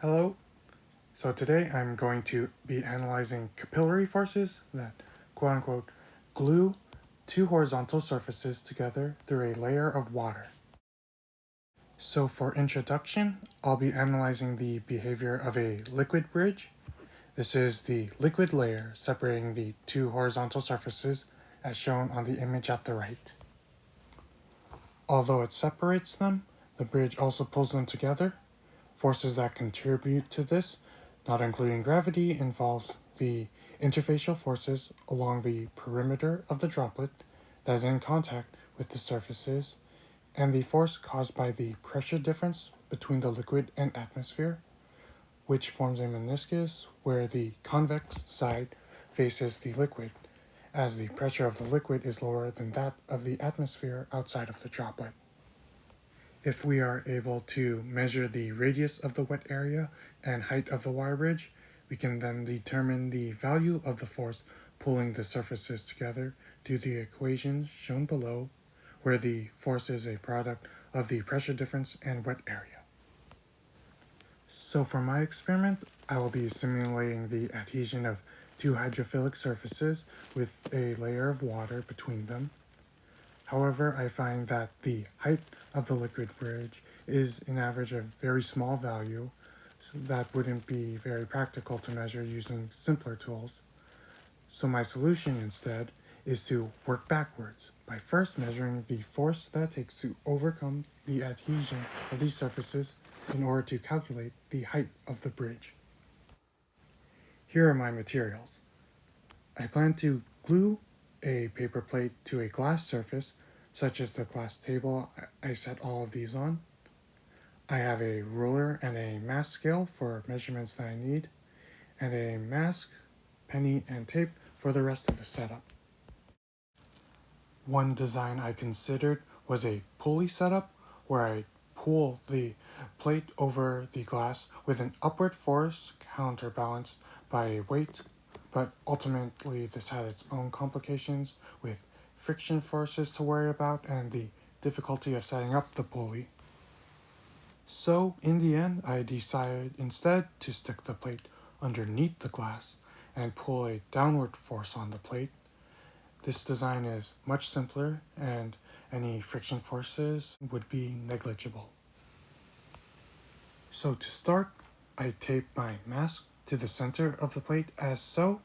Hello. So today I'm going to be analyzing capillary forces that quote unquote glue two horizontal surfaces together through a layer of water. So for introduction, I'll be analyzing the behavior of a liquid bridge. This is the liquid layer separating the two horizontal surfaces as shown on the image at the right. Although it separates them, the bridge also pulls them together. Forces that contribute to this, not including gravity, involves the interfacial forces along the perimeter of the droplet that is in contact with the surfaces, and the force caused by the pressure difference between the liquid and atmosphere, which forms a meniscus where the convex side faces the liquid, as the pressure of the liquid is lower than that of the atmosphere outside of the droplet. If we are able to measure the radius of the wet area and height of the wire bridge, we can then determine the value of the force pulling the surfaces together through the equations shown below, where the force is a product of the pressure difference and wet area. So for my experiment, I will be simulating the adhesion of two hydrophilic surfaces with a layer of water between them. However, I find that the height of the liquid bridge is an average a very small value, so that wouldn't be very practical to measure using simpler tools. So my solution instead is to work backwards by first measuring the force that it takes to overcome the adhesion of these surfaces in order to calculate the height of the bridge. Here are my materials. I plan to glue a paper plate to a glass surface, such as the glass table I set all of these on. I have a ruler and a mask scale for measurements that I need, and a mask, penny, and tape for the rest of the setup. One design I considered was a pulley setup where I pull the plate over the glass with an upward force counterbalanced by a weight, but ultimately this had its own complications with friction forces to worry about and the difficulty of setting up the pulley. So in the end, I decided instead to stick the plate underneath the glass and pull a downward force on the plate. This design is much simpler and any friction forces would be negligible. So to start, I tape my mask to the center of the plate as so,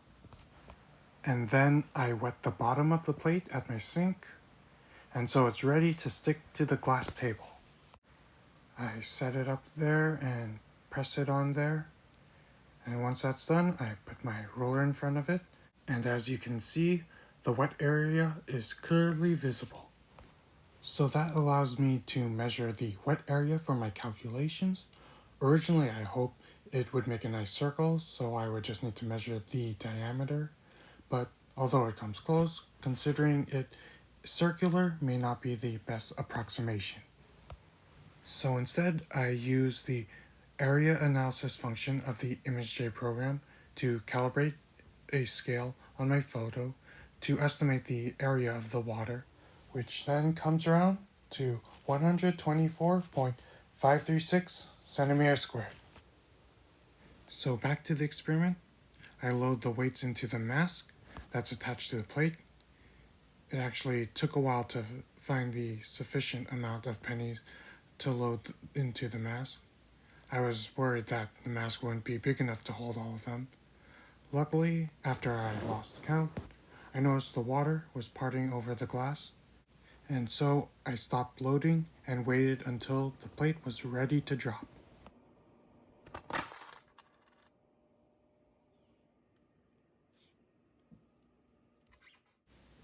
and then I wet the bottom of the plate at my sink, and so it's ready to stick to the glass table. I set it up there and press it on there, and once that's done, I put my roller in front of it, and as you can see, the wet area is clearly visible. So that allows me to measure the wet area for my calculations. Originally, I hoped it would make a nice circle, so I would just need to measure the diameter, but although it comes close, considering it circular may not be the best approximation. So instead, I use the area analysis function of the ImageJ program to calibrate a scale on my photo to estimate the area of the water, which then comes around to 124.536 centimeters squared. So back to the experiment, I load the weights into the mask that's attached to the plate. It actually took a while to find the sufficient amount of pennies to load into the mask. I was worried that the mask wouldn't be big enough to hold all of them. Luckily, after I lost count, I noticed the water was parting over the glass, and so I stopped loading and waited until the plate was ready to drop.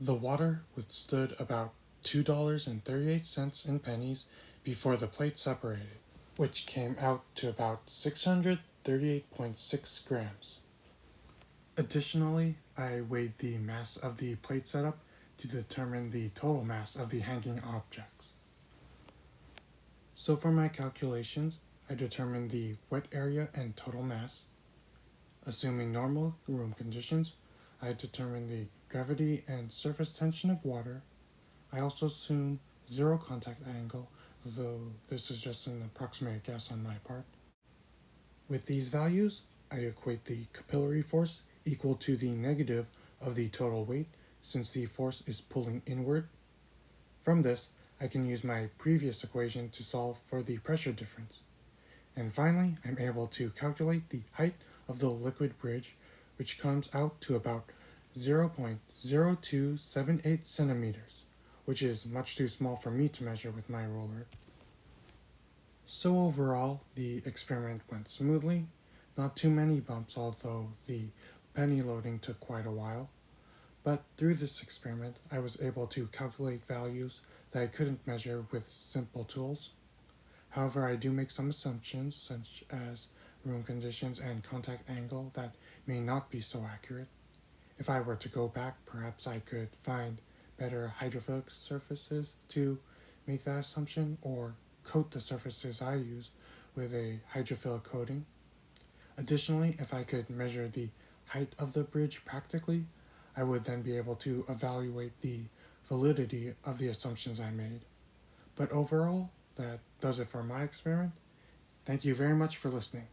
The water withstood about $2.38 in pennies before the plate separated, which came out to about 638.6 grams. Additionally, I weighed the mass of the plate setup to determine the total mass of the hanging objects. So for my calculations, I determined the wet area and total mass. Assuming normal room conditions, I determined the gravity and surface tension of water. I also assume zero contact angle, though this is just an approximate guess on my part. With these values, I equate the capillary force equal to the negative of the total weight since the force is pulling inward. From this, I can use my previous equation to solve for the pressure difference. And finally, I'm able to calculate the height of the liquid bridge, which comes out to about 0.0278 centimeters, which is much too small for me to measure with my ruler. So overall, the experiment went smoothly. Not too many bumps, although the penny loading took quite a while. But through this experiment, I was able to calculate values that I couldn't measure with simple tools. However, I do make some assumptions, such as room conditions and contact angle, that may not be so accurate. If I were to go back, perhaps I could find better hydrophilic surfaces to make that assumption, or coat the surfaces I use with a hydrophilic coating. Additionally, if I could measure the height of the bridge practically, I would then be able to evaluate the validity of the assumptions I made. But overall, that does it for my experiment. Thank you very much for listening.